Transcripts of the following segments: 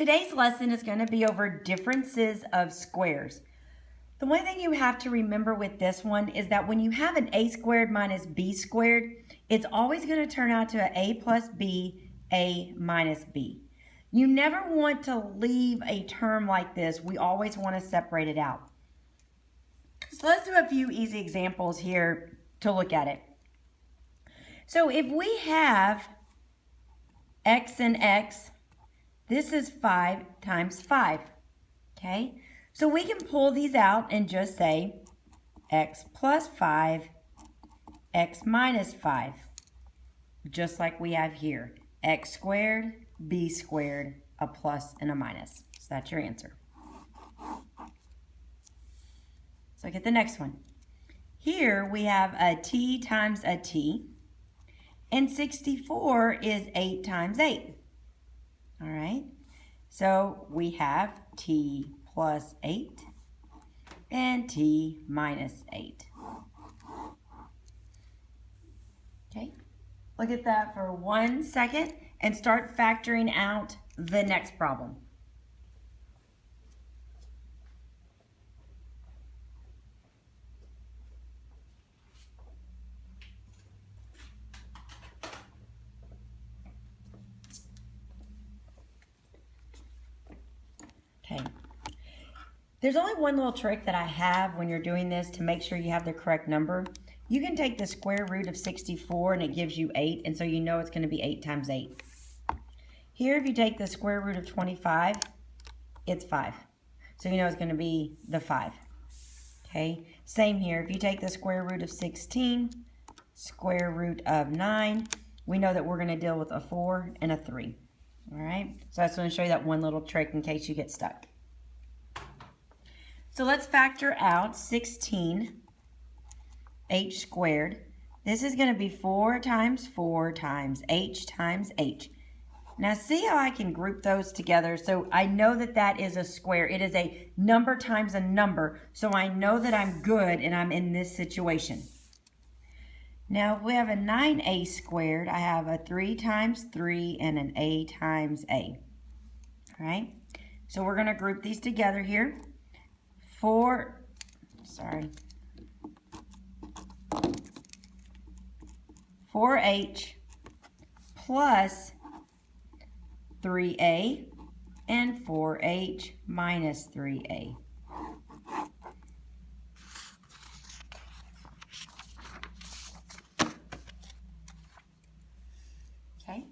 Today's lesson is going to be over differences of squares. The one thing you have to remember with this one is that when you have an a squared minus b squared, it's always going to turn out to an a plus b, a minus b. You never want to leave a term like this. We always want to separate it out. So let's do a few easy examples here to look at it. So if we have x and x, this is 5 times 5, okay? So we can pull these out and just say x plus 5, x minus 5, just like we have here. X squared, b squared, a plus and a minus. So that's your answer. So look at the next one. Here we have a t times a t, and 64 is 8 times 8. All right, so we have t plus 8 and t minus 8. Okay, look at that for 1 second and start factoring out the next problem. Okay, there's only one little trick that I have when you're doing this to make sure you have the correct number. You can take the square root of 64 and it gives you 8, and so you know it's going to be 8 times 8. Here, if you take the square root of 25, it's 5. So you know it's going to be the 5. Okay, same here. If you take the square root of 16, square root of 9, we know that we're going to deal with a 4 and a 3. All right, so I just want to show you that one little trick in case you get stuck. So let's factor out 16 h squared. This is going to be 4 times 4 times h times h. Now see how I can group those together? So I know that that is a square. It is a number times a number. So I know that I'm good and I'm in this situation. Now if we have a 9a squared, I have a 3 times 3 and an a times a. All right, so we're going to group these together here. 4h plus 3a and 4h minus 3a. Okay,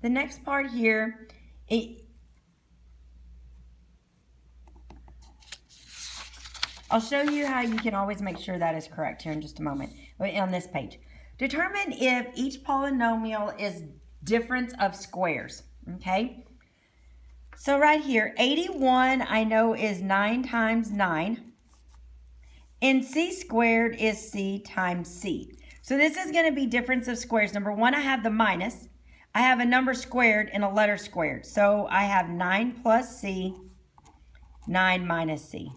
the next part here, I'll show you how you can always make sure that is correct here in just a moment on this page. Determine if each polynomial is difference of squares, okay? So right here, 81 I know is 9 times 9, and c squared is c times c. So this is going to be difference of squares. Number one, I have the minus. I have a number squared and a letter squared. So I have 9 plus c, 9 minus c.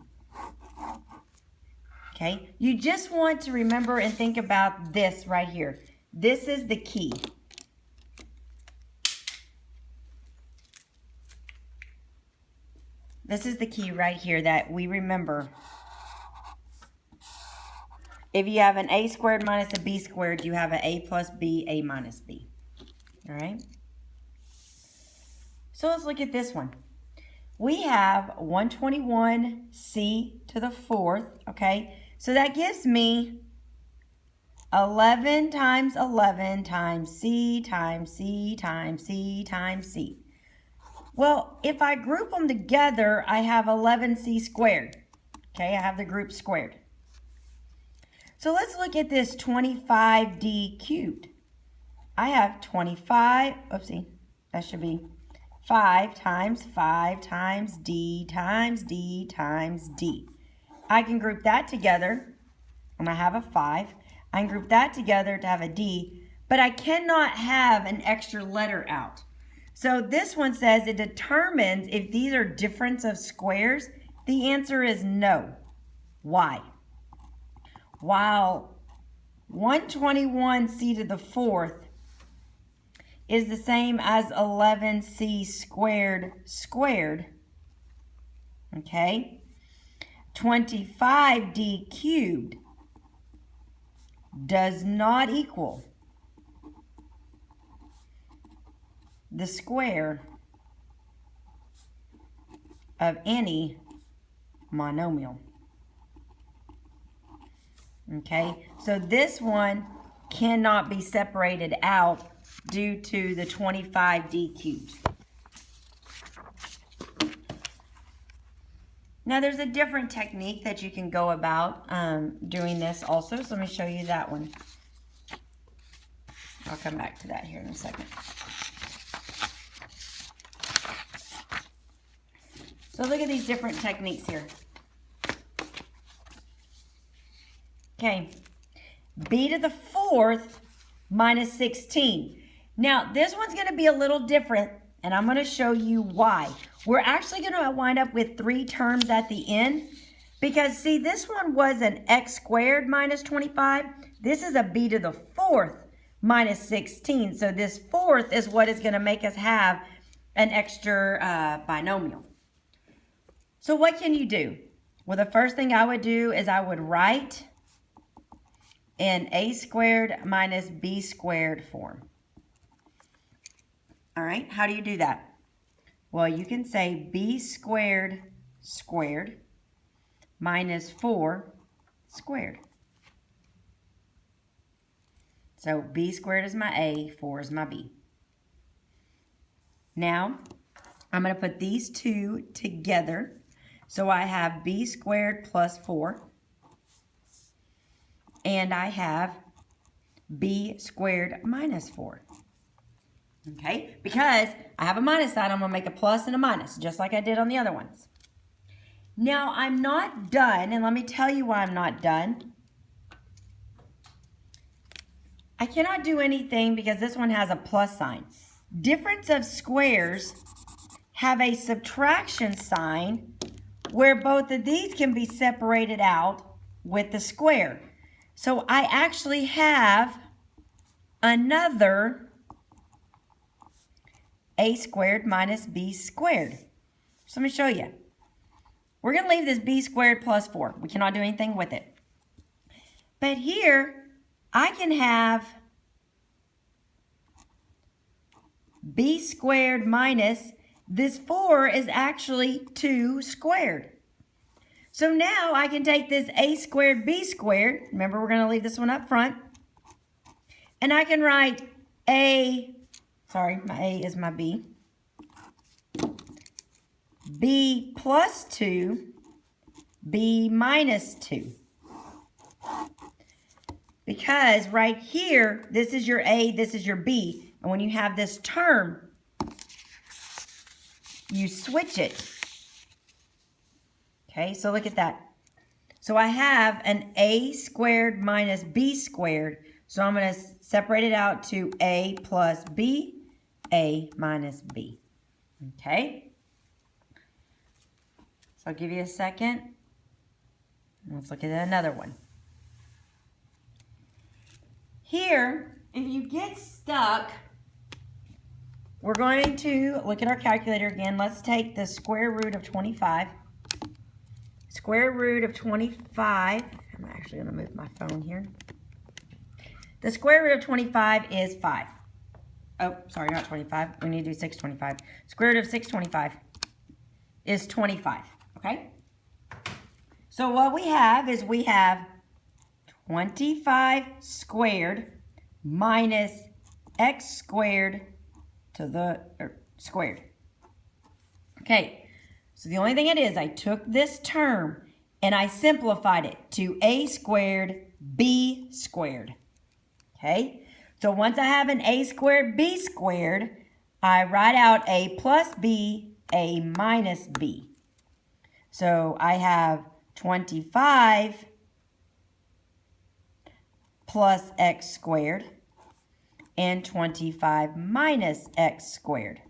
Okay, you just want to remember and think about this right here. This is the key. This is the key right here that we remember. If you have an a squared minus a b squared, you have an a plus b, a minus b. All right? So let's look at this one. We have 121c to the 4th, okay? So that gives me 11 times 11 times c times c times c times c. Well, if I group them together, I have 11c squared. Okay, I have the group squared. So let's look at this 25d cubed. I have 25, oopsie, that should be 5 times d times d times d. I can group that together, and I have a 5. I can group that together to have a d, but I cannot have an extra letter out. So this one says it determines if these are difference of squares. The answer is no. Why? While 121c to the 4th is the same as 11c squared squared. Okay? 25d cubed does not equal the square of any monomial. Okay, so this one cannot be separated out due to the 25d cubed. Now there's a different technique that you can go about doing this also, so let me show you that one. I'll come back to that here in a second. So look at these different techniques here. Okay, b to the fourth minus 16. Now this one's going to be a little different, and I'm going to show you why. We're actually going to wind up with 3 terms at the end because, see, this one was an x squared minus 25. This is a b to the fourth minus 16. So this fourth is what is going to make us have an extra binomial. So what can you do? Well, the first thing I would do is I would write in a squared minus b squared form. All right, how do you do that? Well, you can say b squared squared minus 4 squared. So b squared is my a, 4 is my b. Now, I'm going to put these two together. So I have b squared plus 4. And I have b squared minus 4. Okay, because I have a minus sign, I'm going to make a plus and a minus, just like I did on the other ones. Now, I'm not done, and let me tell you why I'm not done. I cannot do anything because this one has a plus sign. Difference of squares have a subtraction sign where both of these can be separated out with the square. So I actually have another a squared minus b squared. So let me show you. We're going to leave this b squared plus 4. We cannot do anything with it. But here, I can have b squared minus, this 4 is actually 2 squared. So now I can take this a squared b squared, remember we're going to leave this one up front, and I can write a, sorry, my a is my b, b plus 2, b minus 2. Because right here, this is your a, this is your b, and when you have this term, you switch it. Okay, so look at that. So I have an a squared minus b squared. So I'm going to separate it out to a plus b, a minus b. Okay. So I'll give you a second. Let's look at another one. Here, if you get stuck, we're going to look at our calculator again. Let's take the square root of 25. Square root of 25, I'm actually going to move my phone here. The square root of 25 is 5. Oh, sorry, not 25. We need to do 625. Square root of 625 is 25, okay? So what we have is we have 25 squared minus x squared to the squared. Okay. So the only thing it is, I took this term and I simplified it to a squared b squared. Okay? So once I have an a squared b squared, I write out a plus b, a minus b. So I have 25 plus x squared and 25 minus x squared.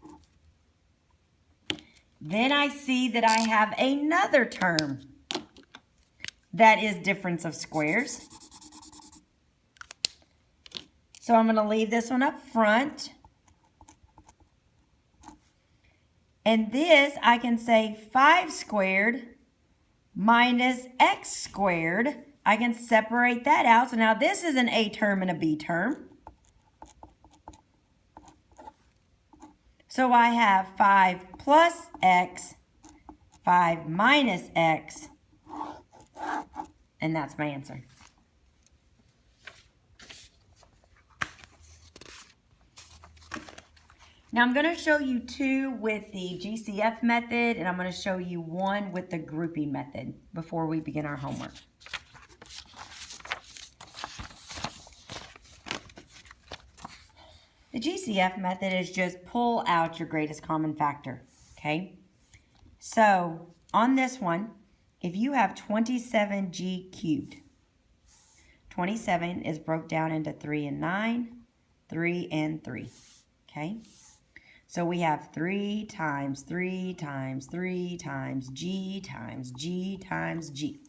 Then I see that I have another term that is difference of squares. So I'm going to leave this one up front. And this, I can say 5 squared minus x squared. I can separate that out. So now this is an a term and a b term. So I have 5 plus x, 5 minus x, and that's my answer. Now I'm going to show you two with the GCF method, and I'm going to show you one with the grouping method before we begin our homework. The GCF method is just pull out your greatest common factor, okay? So on this one, if you have 27g cubed, 27 is broke down into 3 and 9, 3 and 3, okay? So we have 3 times 3 times 3 times g times g times g.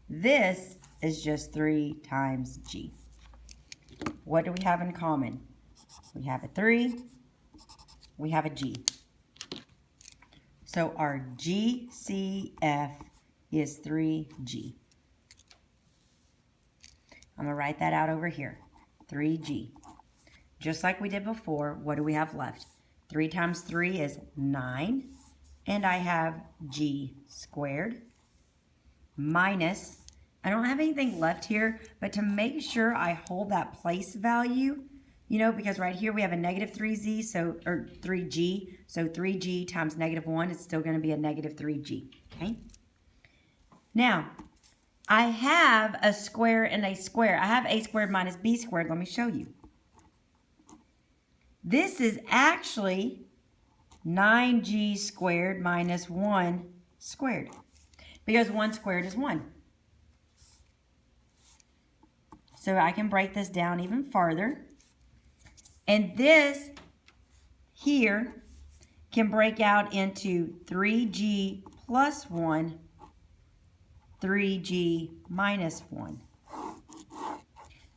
This is just 3 times g. What do we have in common? We have a 3, we have a g. So our GCF is 3g. I'm going to write that out over here, 3g. Just like we did before, what do we have left? 3 times 3 is 9, and I have g squared minus, I don't have anything left here, but to make sure I hold that place value, you know, because right here we have a negative 3z, so, or 3g, so 3g times negative 1 is still going to be a negative 3g, okay? Now, I have a square and a square. I have a squared minus b squared. Let me show you. This is actually 9g squared minus 1 squared, because 1 squared is 1. So I can break this down even farther. And this here can break out into 3g plus 1, 3g minus 1.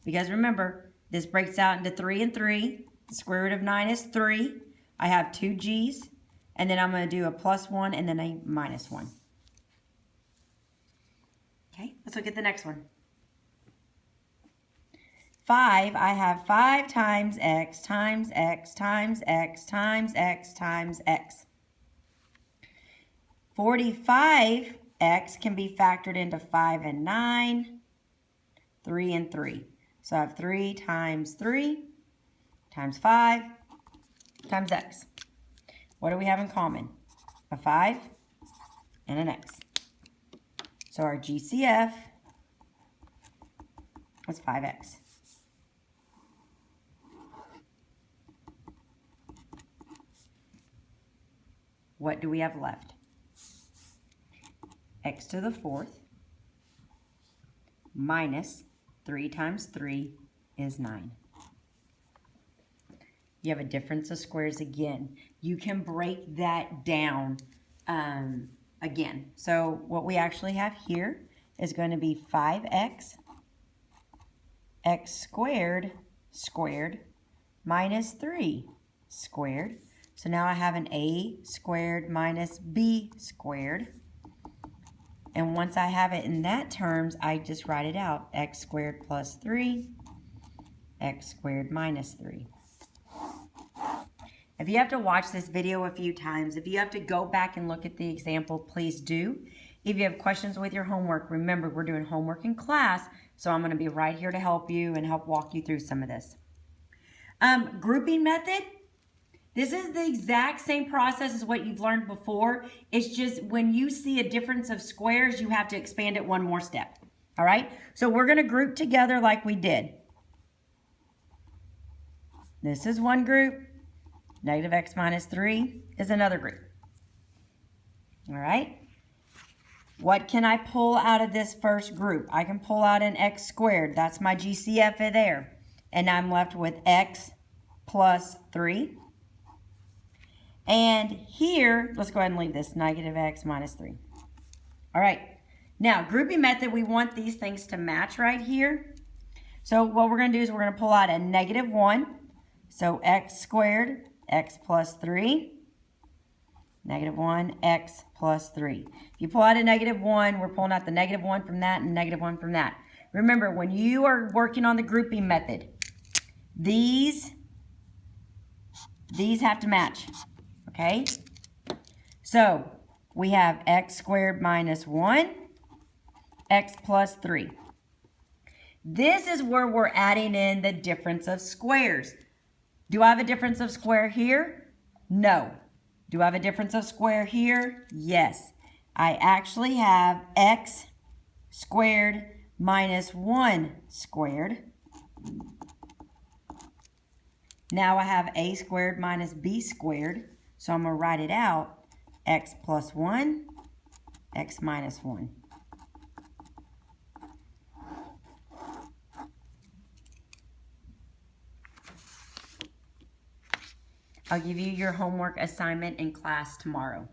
Because remember, this breaks out into 3 and 3. The square root of 9 is 3. I have 2 g's, and then I'm going to do a plus 1 and then a minus 1. Okay, let's look at the next one. 5, I have 5 times x times x times x times x times x. 45x can be factored into 5 and 9, 3 and 3. So I have 3 times 3 times 5 times x. What do we have in common? A 5 and an x. So our GCF was 5x. What do we have left? X to the 4th minus 3 times 3 is 9. You have a difference of squares again. You can break that down again. So what we actually have here is going to be 5x, x squared, squared, minus 3 squared. So now I have an a squared minus b squared. And once I have it in that terms, I just write it out. X squared plus 3, x squared minus 3. If you have to watch this video a few times, if you have to go back and look at the example, please do. If you have questions with your homework, remember we're doing homework in class, so I'm going to be right here to help you and help walk you through some of this. Grouping method. This is the exact same process as what you've learned before. It's just when you see a difference of squares, you have to expand it one more step. All right? So we're going to group together like we did. This is one group. Negative x minus 3 is another group. All right? What can I pull out of this first group? I can pull out an x squared. That's my GCF there. And I'm left with x plus 3. And here, let's go ahead and leave this, negative x minus 3. All right. Now, grouping method, we want these things to match right here. So what we're going to do is we're going to pull out a negative 1. So x squared, x plus 3. Negative 1, x plus 3. If you pull out a negative 1, we're pulling out the negative 1 from that and negative 1 from that. Remember, when you are working on the grouping method, these have to match, okay? So we have x squared minus 1, x plus 3. This is where we're adding in the difference of squares. Do I have a difference of square here? No. Do I have a difference of square here? Yes. I actually have x squared minus 1 squared. Now I have a squared minus b squared. So I'm going to write it out. X plus 1, x minus 1. I'll give you your homework assignment in class tomorrow.